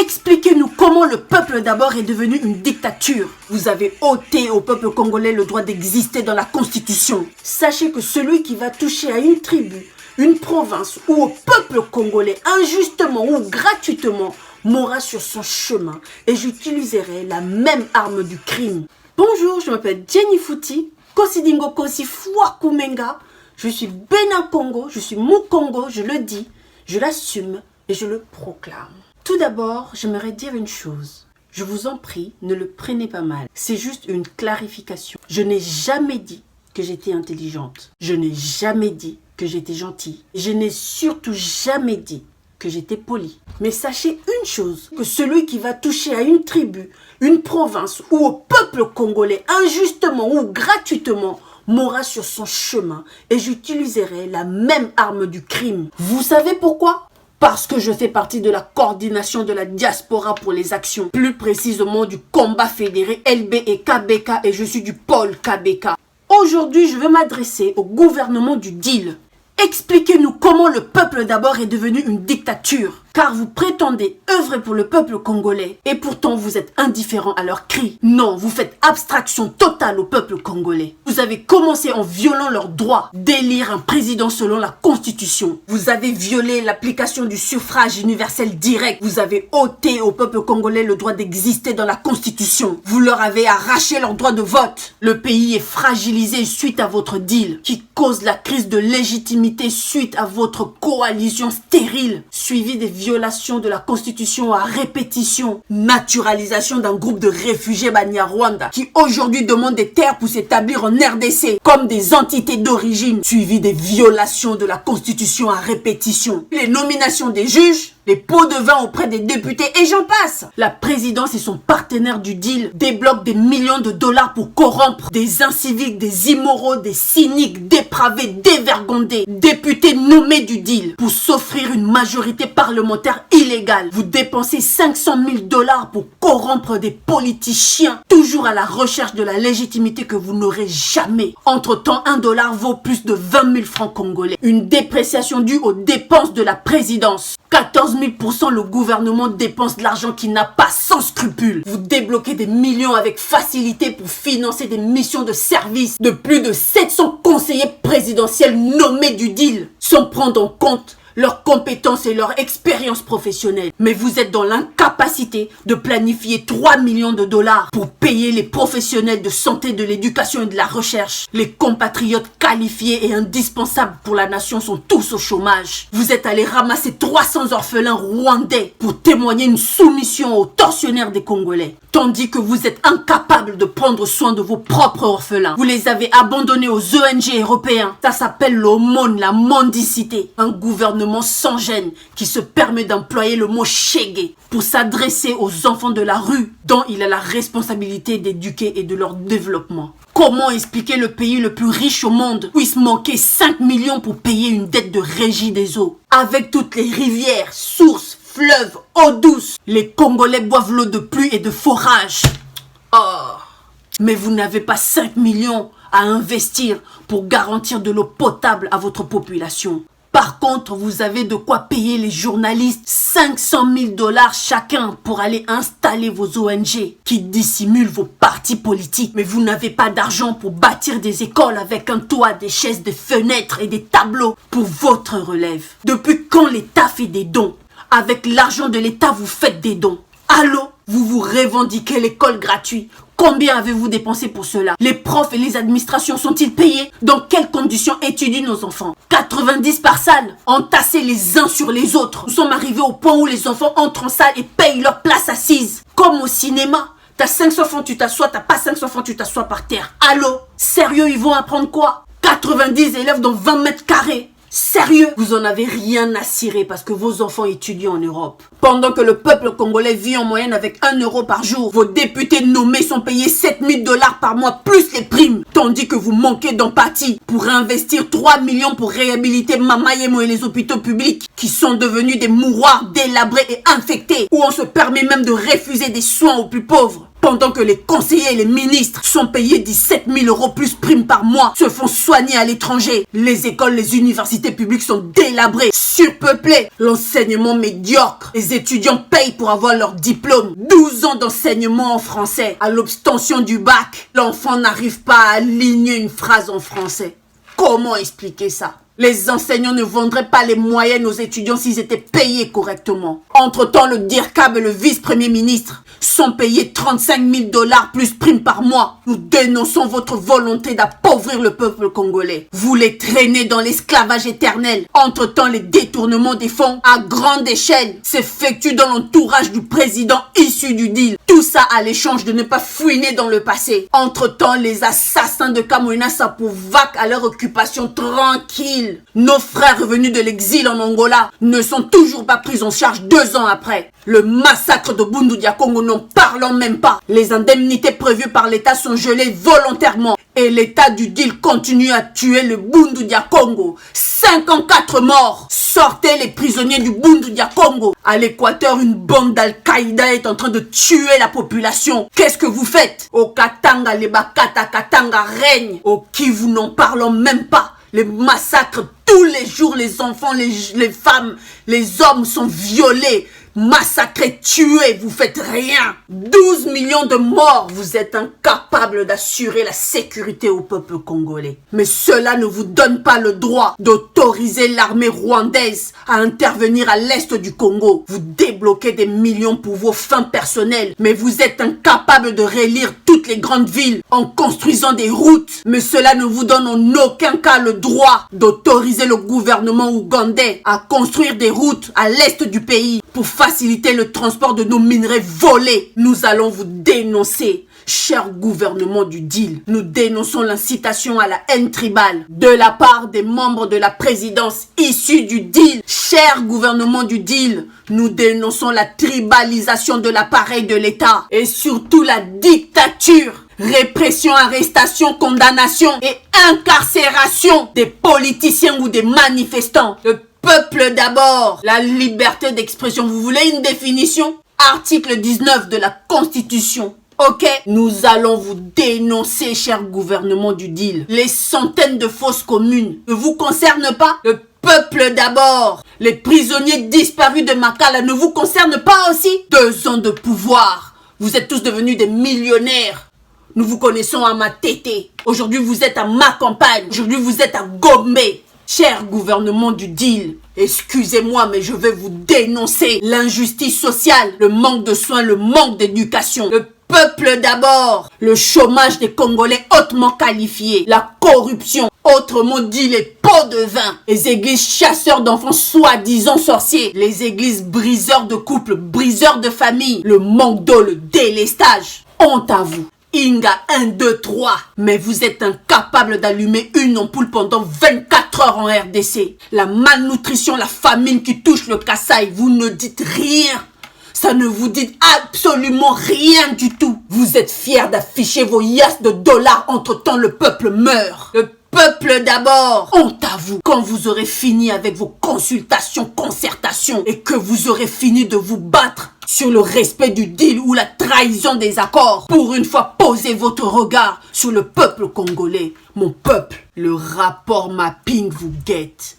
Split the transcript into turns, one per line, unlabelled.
Expliquez-nous comment le peuple d'abord est devenu une dictature. Vous avez ôté au peuple congolais le droit d'exister dans la Constitution. Sachez que celui qui va toucher à une tribu, une province ou au peuple congolais injustement ou gratuitement mourra sur son chemin et j'utiliserai la même arme du crime. Bonjour, je m'appelle Jenny Fouti, Kosidingo Kosi Fouakumenga. Je suis Bénin Congo, je suis Mukongo, je le dis, je l'assume et je le proclame. Tout d'abord, j'aimerais dire une chose. Je vous en prie, ne le prenez pas mal. C'est juste une clarification. Je n'ai jamais dit que j'étais intelligente. Je n'ai jamais dit que j'étais gentille. Je n'ai surtout jamais dit que j'étais polie. Mais sachez une chose, que celui qui va toucher à une tribu, une province ou au peuple congolais injustement ou gratuitement mourra sur son chemin et j'utiliserai la même arme du crime. Vous savez pourquoi ? Parce que je fais partie de la coordination de la diaspora pour les actions, plus précisément du combat fédéré LB et KBK et je suis du pôle KBK. Aujourd'hui, je veux m'adresser au gouvernement du deal. Expliquez-nous comment le peuple d'abord est devenu une dictature. Car vous prétendez œuvrer pour le peuple congolais et pourtant vous êtes indifférent à leurs cris. Non, vous faites abstraction totale au peuple congolais. Vous avez commencé en violant leurs droits d'élire un président selon la Constitution. Vous avez violé l'application du suffrage universel direct. Vous avez ôté au peuple congolais le droit d'exister dans la Constitution. Vous leur avez arraché leur droit de vote. Le pays est fragilisé suite à votre deal qui cause la crise de légitimité suite à votre coalition stérile suivie des violation de la Constitution à répétition, naturalisation d'un groupe de réfugiés Banyarwanda qui aujourd'hui demandent des terres pour s'établir en RDC comme des entités d'origine, suivi des violations de la Constitution à répétition, les nominations des juges, les pots de vin auprès des députés et j'en passe. La présidence et son partenaire du deal débloquent des millions de dollars pour corrompre des inciviques, des immoraux, des cyniques, dépravés, dévergondés, députés nommés du deal pour s'offrir une majorité parlementaire illégale. Vous dépensez 500 000 dollars pour corrompre des politiciens, toujours à la recherche de la légitimité que vous n'aurez jamais. Entre-temps, 1 dollar vaut plus de 20 000 francs congolais. Une dépréciation due aux dépenses de la présidence. 14 000% le gouvernement dépense de l'argent qui n'a pas sans scrupule. Vous débloquez des millions avec facilité pour financer des missions de service de plus de 700 conseillers présidentiels nommés du deal, sans prendre en compte leurs compétences et leur expérience professionnelle. Mais vous êtes dans l'incapacité de planifier 3 millions de dollars pour payer les professionnels de santé, de l'éducation et de la recherche. Les compatriotes qualifiés et indispensables pour la nation sont tous au chômage. Vous êtes allé ramasser 300 orphelins rwandais pour témoigner une soumission aux tortionnaires des Congolais. Tandis que vous êtes incapable de prendre soin de vos propres orphelins. Vous les avez abandonnés aux ONG européens. Ça s'appelle l'aumône, la mendicité. Un gouvernement sans gêne qui se permet d'employer le mot chégué pour s'adresser aux enfants de la rue dont il a la responsabilité d'éduquer et de leur développement. Comment expliquer le pays le plus riche au monde puisse manquer 5 millions pour payer une dette de régie des eaux? Avec toutes les rivières, sources, fleuves, eau douce, les Congolais boivent l'eau de pluie et de forage. Oh! Mais vous n'avez pas 5 millions à investir pour garantir de l'eau potable à votre population. Par contre, vous avez de quoi payer les journalistes 500 000 dollars chacun pour aller installer vos ONG qui dissimulent vos partis politiques. Mais vous n'avez pas d'argent pour bâtir des écoles avec un toit, des chaises, des fenêtres et des tableaux pour votre relève. Depuis quand l'État fait des dons? Avec l'argent de l'État, vous faites des dons. Allô? Vous vous revendiquez l'école gratuite. Combien avez-vous dépensé pour cela? Les profs et les administrations sont-ils payés? Dans quelles conditions étudient nos enfants? 90 par salle, entassés les uns sur les autres. Nous sommes arrivés au point où les enfants entrent en salle et payent leur place assise. Comme au cinéma. T'as 500 francs, tu t'assois. T'as pas 500 francs, tu t'assois par terre. Allô? Sérieux, ils vont apprendre quoi? 90 élèves dans 20 mètres carrés. Sérieux, vous en avez rien à cirer parce que vos enfants étudient en Europe. Pendant que le peuple congolais vit en moyenne avec 1 euro par jour, vos députés nommés sont payés 7 000 dollars par mois plus les primes. Tandis que vous manquez d'empathie pour investir 3 millions pour réhabiliter Mamayemo et les hôpitaux publics qui sont devenus des mouroirs délabrés et infectés où on se permet même de refuser des soins aux plus pauvres. pendant que les conseillers et les ministres sont payés 17 000 € plus prime par mois, se font soigner à l'étranger. Les écoles, les universités publiques sont délabrées, surpeuplées, l'enseignement médiocre. Les étudiants payent pour avoir leur diplôme. 12 ans d'enseignement en français. À l'obtention du bac, l'enfant n'arrive pas à aligner une phrase en français. Comment expliquer ça? Les enseignants ne vendraient pas les moyennes aux étudiants s'ils étaient payés correctement. Entre-temps, le DIRCAB et le vice-premier ministre sont payés 35 000 $ plus prime par mois. Nous dénonçons votre volonté d'appauvrir le peuple congolais. Vous les traînez dans l'esclavage éternel. Entre-temps, les détournements des fonds à grande échelle s'effectuent dans l'entourage du président issu du deal. Tout ça à l'échange de ne pas fouiner dans le passé. Entre-temps, les assassins de Kamoina Sapouvac à leur occupation tranquille. Nos frères revenus de l'exil en Angola ne sont toujours pas pris en charge 2 ans après. Le massacre de Bundu Dia Congo, n'en parlons même pas. Les indemnités prévues par l'État sont gelées volontairement. Et l'État du deal continue à tuer le Bundu Dia Congo. 54 morts. Sortez les prisonniers du Bundu Dia Congo. À l'Équateur, une bande d'Al-Qaïda est en train de tuer la population. Qu'est-ce que vous faites? Au Katanga, les Bakata Katanga règnent. Au Kivu, n'en parlons même pas. Les massacres, tous les jours, les enfants, les femmes, les hommes sont violés, massacrés, tués, vous faites rien. 12 millions de morts, vous êtes incapables d'assurer la sécurité au peuple congolais. Mais cela ne vous donne pas le droit d'autoriser l'armée rwandaise à intervenir à l'est du Congo. Vous débloquez des millions pour vos fins personnelles, mais vous êtes incapables de relire toutes les grandes villes en construisant des routes. Mais cela ne vous donne en aucun cas le droit d'autoriser le gouvernement ougandais à construire des routes à l'est du pays pour faciliter le transport de nos minerais volés. Nous allons vous dénoncer, cher gouvernement du deal. Nous dénonçons l'incitation à la haine tribale de la part des membres de la présidence issus du deal. Cher gouvernement du deal, nous dénonçons la tribalisation de l'appareil de l'État et surtout la dictature. Répression, arrestation, condamnation et incarcération des politiciens ou des manifestants. Le peuple d'abord, la liberté d'expression. Vous voulez une définition? Article 19 de la Constitution. Ok, nous allons vous dénoncer, cher gouvernement du deal. Les centaines de fausses communes ne vous concernent pas? Le peuple d'abord. Les prisonniers disparus de Makala ne vous concernent pas aussi? 2 ans de pouvoir. Vous êtes tous devenus des millionnaires. Nous vous connaissons à Matete. Aujourd'hui, vous êtes à ma campagne. Aujourd'hui, vous êtes à Gombe. Cher gouvernement du deal, excusez-moi, mais je vais vous dénoncer l'injustice sociale, le manque de soins, le manque d'éducation, le peuple d'abord, le chômage des Congolais hautement qualifiés, la corruption, autrement dit les pots de vin, les églises chasseurs d'enfants soi-disant sorciers, les églises briseurs de couples, briseurs de famille, le manque d'eau, le délestage. Honte à vous. Inga 1, 2, 3. Mais vous êtes incapable d'allumer une ampoule pendant 24 heures en RDC. La malnutrition, la famine qui touche le Kasaï, vous ne dites rien. Ça ne vous dit absolument rien du tout. Vous êtes fiers d'afficher vos yasses de dollars. Entre-temps, le peuple meurt. Le peuple d'abord. Honte à vous. Quand vous aurez fini avec vos consultations, concertations et que vous aurez fini de vous battre sur le respect du deal ou la trahison des accords, pour une fois posez votre regard sur le peuple congolais. Mon peuple, le rapport mapping vous guette.